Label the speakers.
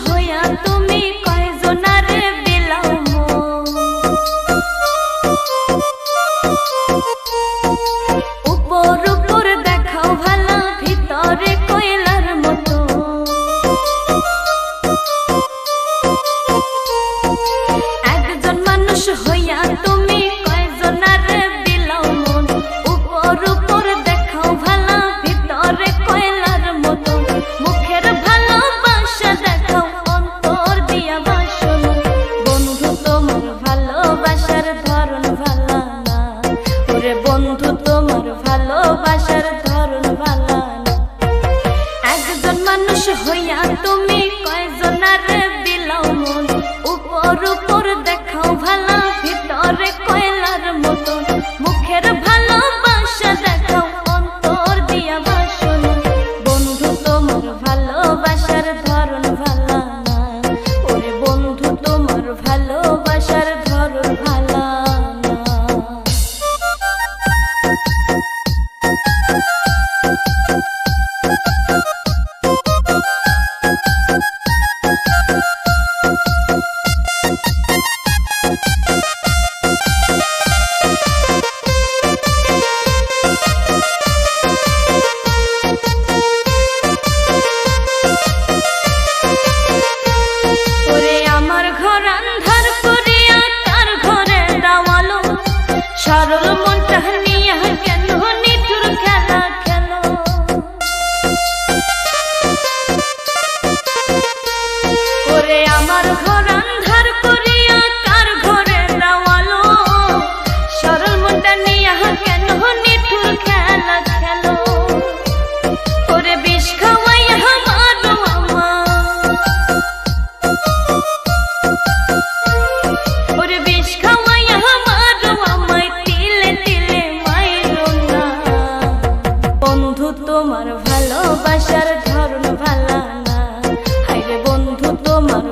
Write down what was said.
Speaker 1: হইয়া তুমি কয়জনারে বিলাও উপর উপর দেখাও ভালা ভিতরে কয়লার মতো একজন মানুষ হইয়া তুমি কয়জনারে বিলাও মন উপর উপর দেখাও ভালা ভিতরে কয়লার মতো মুখের ভালোবাসা দেখাও অন্তর দিয়া বাসন বন্ধু তোমার ভালোবাসার ধরন ভালা না ওরে বন্ধু তোমার ভালোবাসার ধরন ভালা না একজন মানুষ হইয়া তুমি কয়জনারে বিলাও মন উপর উপর দেখাও ভালা ভিতরে কয়লার মতো মুখের ভালোবাসা দেখাও অন্তর দিয়া বাসন বন্ধু তোমার ভালোবাসার ধরন ভালা না ওরে বন্ধু তোমার ভালোবাসার ধরন ভালা না। ওরে আমার ঘর আন্ধার করিয়া কার ঘরে দাওয়ালো সরল মনটা নিয়া কেন নিঠুর খেলা খেলো ওরে আমার ঘর আন্ধার করিয়া কার ঘরে দাওয়ালো সরল মনটা নিয়া কেন নিঠুর খেলা খেলো ওরে বিষ খাওয়াইয়া মারো ওরে বিষ খাওয়াইয়া মারো আমায় তিলে তিলে মাইরো না বন্ধু তোমার ভালোবাসার ধরন ভালা না হায়রে বন্ধু তোমার